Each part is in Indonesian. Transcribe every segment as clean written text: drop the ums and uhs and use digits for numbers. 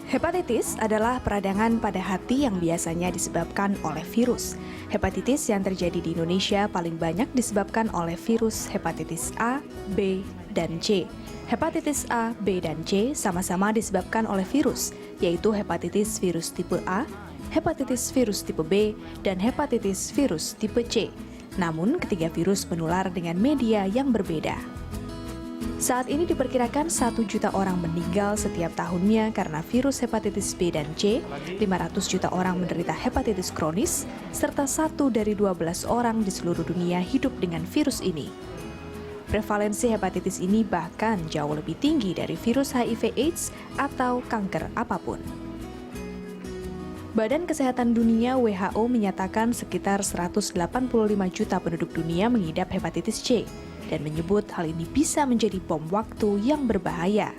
Hepatitis adalah peradangan pada hati yang biasanya disebabkan oleh virus. Hepatitis yang terjadi di Indonesia paling banyak disebabkan oleh virus hepatitis A, B, dan C. Hepatitis A, B, dan C sama-sama disebabkan oleh virus, yaitu hepatitis virus tipe A, hepatitis virus tipe B, dan hepatitis virus tipe C. Namun, ketiga virus menular dengan media yang berbeda. Saat ini diperkirakan 1 juta orang meninggal setiap tahunnya karena virus hepatitis B dan C, 500 juta orang menderita hepatitis kronis, serta 1 dari 12 orang di seluruh dunia hidup dengan virus ini. Prevalensi hepatitis ini bahkan jauh lebih tinggi dari virus HIV/AIDS atau kanker apapun. Badan Kesehatan Dunia (WHO) menyatakan sekitar 185 juta penduduk dunia mengidap hepatitis C, dan menyebut hal ini bisa menjadi bom waktu yang berbahaya.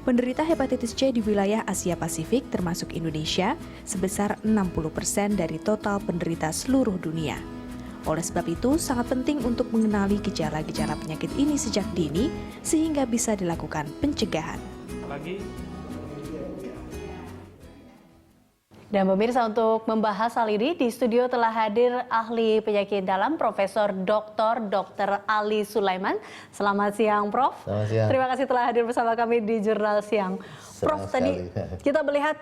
Penderita hepatitis C di wilayah Asia Pasifik termasuk Indonesia sebesar 60% dari total penderita seluruh dunia. Oleh sebab itu, sangat penting untuk mengenali gejala-gejala penyakit ini sejak dini sehingga bisa dilakukan pencegahan. Dan pemirsa, untuk membahas hal ini di studio telah hadir ahli penyakit dalam Profesor Dr. Ali Sulaiman. Selamat siang, Prof. Selamat siang. Terima kasih telah hadir bersama kami di Jurnal Siang. Prof, tadi kita melihat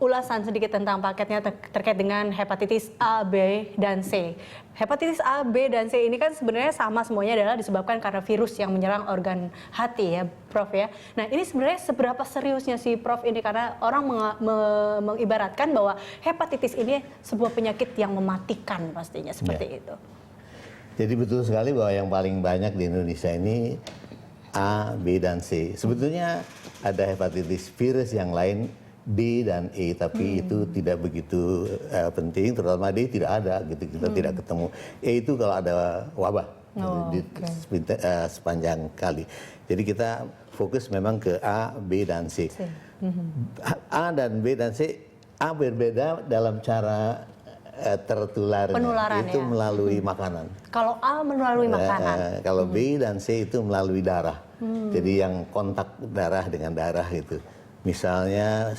ulasan sedikit tentang paketnya terkait dengan hepatitis A, B, dan C. Hepatitis A, B, dan C ini kan sebenarnya sama semuanya adalah disebabkan karena virus yang menyerang organ hati ya, Prof ya. Nah, ini sebenarnya seberapa seriusnya sih, Prof, ini? Karena orang mengibaratkan bahwa hepatitis ini sebuah penyakit yang mematikan pastinya, seperti itu. Jadi betul sekali bahwa yang paling banyak di Indonesia ini A, B, dan C. Sebetulnya ada hepatitis virus yang lain D dan E, tapi itu tidak begitu penting, terutama D tidak ada, gitu, kita tidak ketemu. E itu kalau ada wabah sepanjang kali. Jadi kita fokus memang ke A, B, dan C. A dan B dan C, A berbeda dalam cara tertularnya, itu melalui makanan. Kalau A melalui makanan. Kalau B dan C itu melalui darah. Jadi yang kontak darah dengan darah itu. Misalnya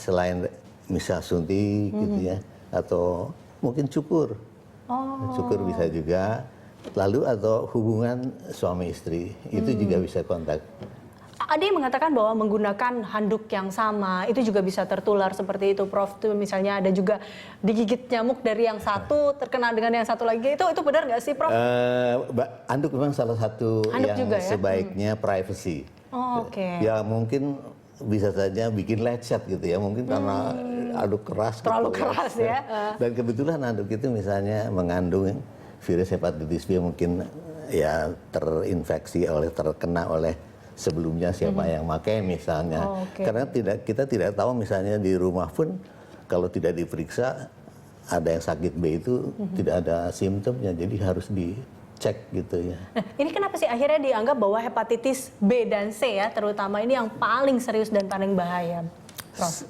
misal suntik gitu ya, atau mungkin cukur. Cukur bisa juga. Lalu atau hubungan suami istri, itu juga bisa kontak. Ada yang mengatakan bahwa menggunakan handuk yang sama itu juga bisa tertular seperti itu, Prof. Itu misalnya ada juga digigit nyamuk dari yang satu terkena dengan yang satu lagi, itu benar nggak sih, Prof? Handuk memang salah satu handuk yang juga, ya? Sebaiknya privacy. Ya mungkin bisa saja bikin lecet gitu ya, mungkin karena handuk keras. Terlalu gitu, keras ya. Dan kebetulan handuk itu misalnya mengandung virus hepatitis B, mungkin ya terinfeksi terkena oleh sebelumnya siapa yang pakai misalnya. Karena kita tidak tahu misalnya di rumah pun kalau tidak diperiksa ada yang sakit B itu tidak ada simptomnya, jadi harus dicek gitu ya. Nah, ini kenapa sih akhirnya dianggap bahwa hepatitis B dan C ya, terutama ini yang paling serius dan paling bahaya, Prof?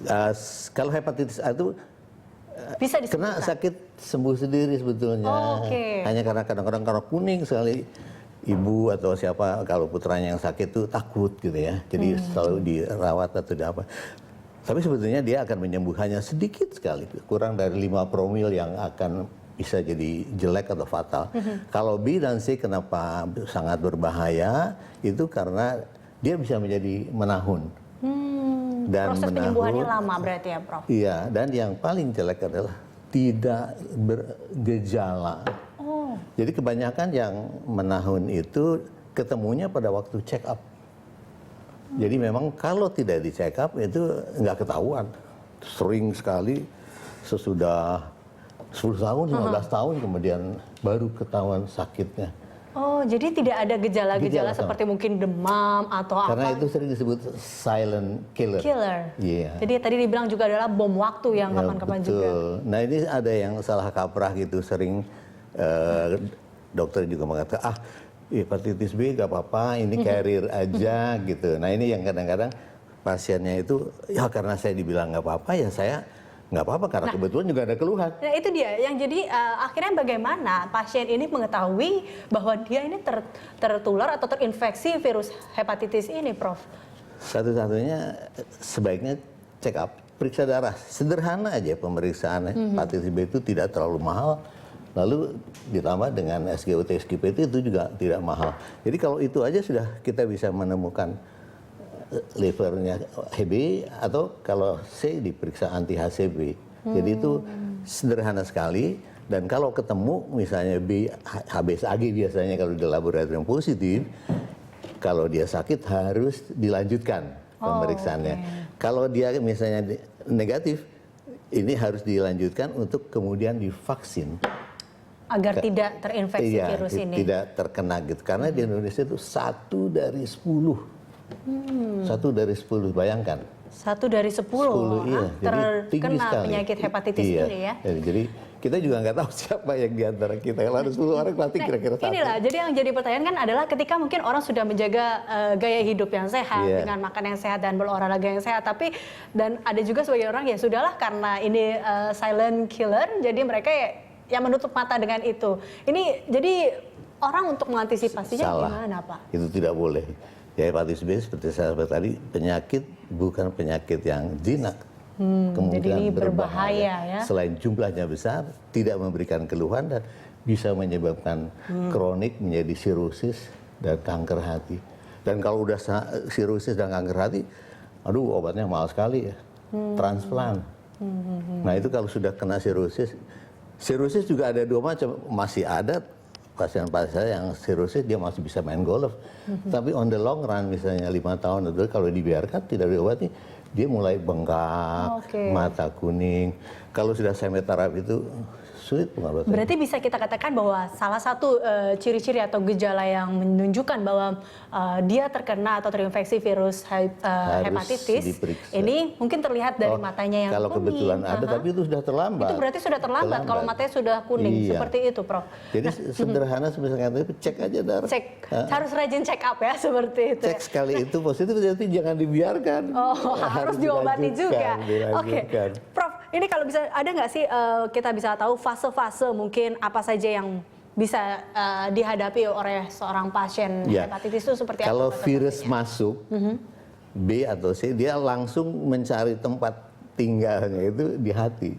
Kalau hepatitis A itu bisa kena sakit sembuh sendiri sebetulnya. Hanya karena kadang-kadang karena kuning sekali. Ibu atau siapa kalau putranya yang sakit tuh takut gitu ya, jadi selalu dirawat atau apa. Tapi sebetulnya dia akan menyembuh hanya sedikit sekali, kurang dari 5 promil yang akan bisa jadi jelek atau fatal. Kalau B dan C kenapa sangat berbahaya, itu karena dia bisa menjadi menahun. Dan proses penyembuhannya lama berarti ya, Prof? Iya, dan yang paling jelek adalah tidak bergejala. Jadi kebanyakan yang menahun itu ketemunya pada waktu check up. Jadi memang kalau tidak di check up itu nggak ketahuan. Sering sekali sesudah 10 tahun, 15 tahun kemudian baru ketahuan sakitnya. Jadi tidak ada gejala-gejala seperti mungkin demam atau Karena apa? itu sering disebut silent killer. Jadi tadi dibilang juga adalah bom waktu yang kapan-kapan juga. Nah ini ada yang salah kaprah gitu, sering dokter juga mengatakan hepatitis B gak apa-apa, ini carrier aja gitu. Nah ini yang kadang-kadang pasiennya itu ya karena saya dibilang gak apa-apa ya saya nggak apa-apa karena kebetulan juga ada keluhan. Nah itu dia yang jadi akhirnya bagaimana pasien ini mengetahui bahwa dia ini tertular atau terinfeksi virus hepatitis ini, Prof? Satu-satunya sebaiknya check up, periksa darah. Sederhana aja pemeriksaan hepatitis B itu tidak terlalu mahal. Lalu ditambah dengan SGOT, SGPT itu juga tidak mahal. Jadi kalau itu aja sudah kita bisa menemukan livernya HB, atau kalau C diperiksa anti HCV. Jadi itu sederhana sekali. Dan kalau ketemu misalnya HBsAg biasanya kalau di laboratorium positif, kalau dia sakit harus dilanjutkan pemeriksaannya. Kalau dia misalnya negatif, ini harus dilanjutkan untuk kemudian divaksin. Agar tidak terinfeksi virus ini. Tidak terkena gitu. Karena di Indonesia itu 1 dari 10. 1 dari 10, bayangkan. 1 dari 10, iya. terkena penyakit hepatitis ini ya. Jadi kita juga nggak tahu siapa yang di antara kita. Kalau ada 10 orang berarti kira-kira 1. Inilah, jadi yang jadi pertanyaan kan adalah ketika mungkin orang sudah menjaga gaya hidup yang sehat, dengan makan yang sehat dan berolahraga yang sehat, tapi dan ada juga sebagian orang ya sudahlah karena ini silent killer, jadi mereka yang menutup mata dengan itu. Ini jadi orang untuk mengantisipasinya gimana, Pak? Itu tidak boleh. Ya, hepatitis B seperti saya sebut tadi, penyakit bukan penyakit yang jinak. Jadi ini berbahaya ya. Selain jumlahnya besar, tidak memberikan keluhan dan bisa menyebabkan kronik menjadi sirosis dan kanker hati. Dan kalau udah sirosis dan kanker hati, aduh obatnya mahal sekali ya. Transplant. Nah itu kalau sudah kena sirosis juga ada 2 macam. Masih ada pasien-pasien saya yang sirosis dia masih bisa main golf. Tapi on the long run misalnya 5 tahun itu kalau dibiarkan tidak diobati, dia mulai bengkak, mata kuning. Kalau sudah semoterapi itu sulit pengobatannya. Berarti bisa kita katakan bahwa salah satu ciri-ciri atau gejala yang menunjukkan bahwa dia terkena atau terinfeksi virus hepatitis ini mungkin terlihat dari matanya yang kalau kuning. Kebetulan ada, tapi itu sudah terlambat. Itu berarti sudah terlambat kalau matanya sudah kuning, seperti itu, Prof. Jadi sederhana misalnya itu cek aja darah. Harus rajin check up ya, seperti itu. Cek sekali itu positif, jadi jangan dibiarkan. Harus diobati juga. Oke, Prof, ini kalau bisa ada nggak sih kita bisa tahu fase-fase mungkin apa saja yang bisa dihadapi oleh seorang pasien hepatitis itu seperti apa? Kalau virus masuk B atau C, dia langsung mencari tempat tinggalnya itu di hati.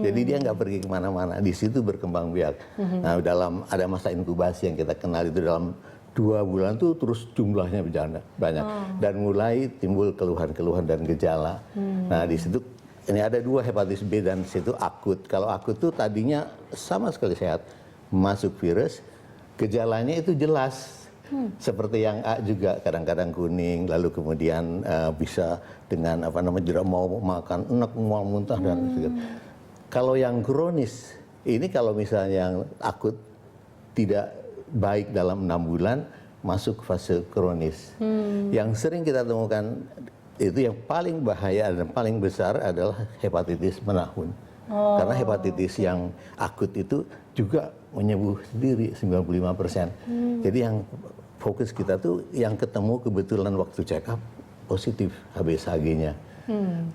Jadi dia nggak pergi kemana-mana, di situ berkembang biak. Nah, ada masa inkubasi yang kita kenal itu dalam 2 bulan tuh terus jumlahnya banyak dan mulai timbul keluhan-keluhan dan gejala. Nah di situ ini ada 2 hepatitis B dan C itu akut. Kalau akut tuh tadinya sama sekali sehat, masuk virus, gejalanya itu jelas. Seperti yang A juga kadang-kadang kuning, lalu kemudian bisa dengan tidak mau makan, enak, mau muntah dan sebagainya. Kalau yang kronis, ini kalau misalnya yang akut tidak baik dalam 6 bulan, masuk fase kronis. Yang sering kita temukan itu yang paling bahaya dan paling besar adalah hepatitis menahun. Karena hepatitis yang akut itu juga menyembuh sendiri 95%. Jadi yang fokus kita tuh yang ketemu kebetulan waktu check up positif HBsAg-nya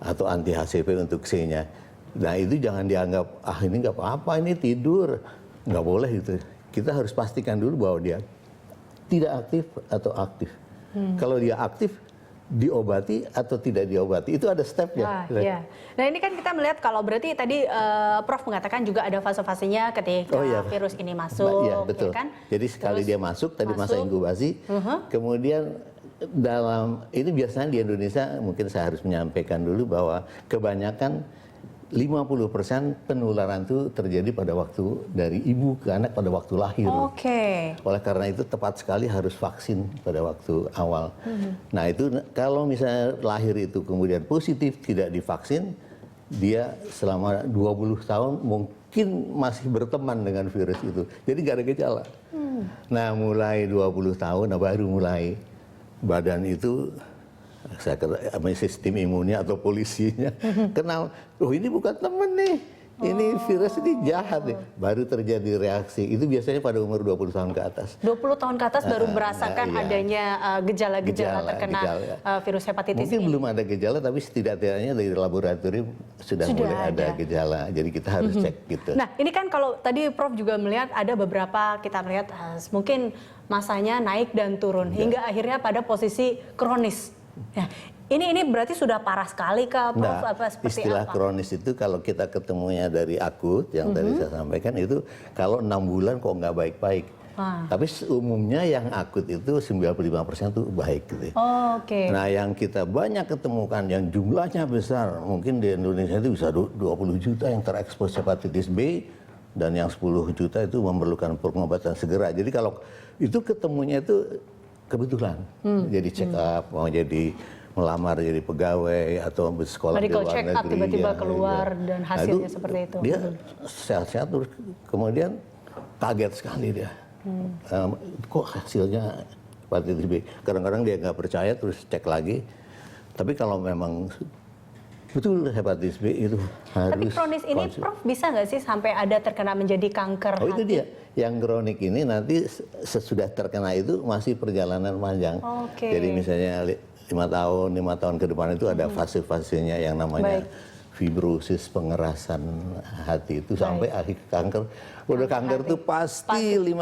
atau anti HCV untuk C-nya. Nah itu jangan dianggap ini nggak apa-apa, ini tidur, nggak boleh gitu. Kita harus pastikan dulu bahwa dia tidak aktif atau aktif. Kalau dia aktif, diobati atau tidak diobati, itu ada stepnya. Nah ini kan kita melihat kalau berarti tadi Prof mengatakan juga ada fase-fasenya ketika virus ini masuk. Betul. Ya kan? Jadi sekali dia masuk, tadi masa inkubasi, kemudian ini biasanya di Indonesia mungkin saya harus menyampaikan dulu bahwa kebanyakan 50% penularan itu terjadi pada waktu dari ibu ke anak pada waktu lahir. Oleh karena itu tepat sekali harus vaksin pada waktu awal. Nah itu kalau misalnya lahir itu kemudian positif tidak divaksin, dia selama 20 tahun mungkin masih berteman dengan virus itu. Jadi nggak ada gejala. Nah mulai 20 tahun baru mulai badan itu sistem imunnya atau polisinya kenal, ini bukan temen nih, ini virus ini jahat nih, baru terjadi reaksi. Itu biasanya pada umur 20 tahun ke atas. 20 tahun ke atas baru merasakan adanya gejala-gejala terkena virus hepatitis mungkin ini. Belum ada gejala, tapi setidak-tidaknya dari laboratorium sudah mulai ada gejala. Jadi kita harus cek gitu. Nah ini kan kalau tadi Prof juga melihat ada beberapa, kita melihat mungkin masanya naik dan turun hingga akhirnya pada posisi kronis. Ya, Ini berarti sudah parah sekali kah, Prof? Nah, Apa seperti istilah apa? kronis itu kalau kita ketemunya dari akut, yang tadi saya sampaikan itu kalau 6 bulan kok nggak baik-baik. Tapi umumnya yang akut itu 95% itu baik gitu ya. Oh, oke. Nah yang kita banyak ketemukan yang jumlahnya besar, mungkin di Indonesia itu bisa 20 juta yang terekspos hepatitis B, dan yang 10 juta itu memerlukan pengobatan segera. Jadi kalau itu ketemunya itu kebetulan, jadi check up, mau jadi melamar jadi pegawai atau bersekolah di Medical luar check up negeri. tiba-tiba ya, keluar dan Nah, hasilnya seperti itu. Dia sehat-sehat terus kemudian kaget sekali dia. Kok hasilnya hepatitis B? Kadang-kadang dia nggak percaya terus cek lagi. Tapi kalau memang betul hepatitis B itu harus. Tapi kronis ini, Prof, bisa nggak sih sampai ada terkena menjadi kanker Oh hati? itu dia. Yang kronik ini nanti sesudah terkena itu masih perjalanan panjang. Oke. Jadi misalnya 5 tahun ke depan itu ada fase-fasenya yang namanya fibrosis, pengerasan hati itu sampai akhir kanker. Udah kanker itu pasti 15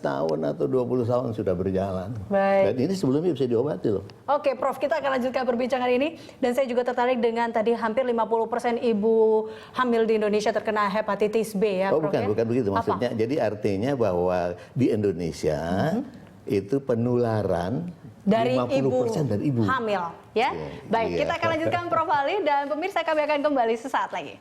tahun atau 20 tahun sudah berjalan. Baik. Dan ini sebelumnya bisa diobati loh. Oke, Prof, kita akan lanjutkan perbincangan ini. Dan saya juga tertarik dengan tadi hampir 50% ibu hamil di Indonesia terkena hepatitis B ya, Oh Prof? bukan begitu Apa? maksudnya. Jadi artinya bahwa di Indonesia itu penularan Dari 50% dari ibu. hamil ya. Iya, Baik, iya. kita akan lanjutkan Prof Ali, dan pemirsa kami akan kembali sesaat lagi.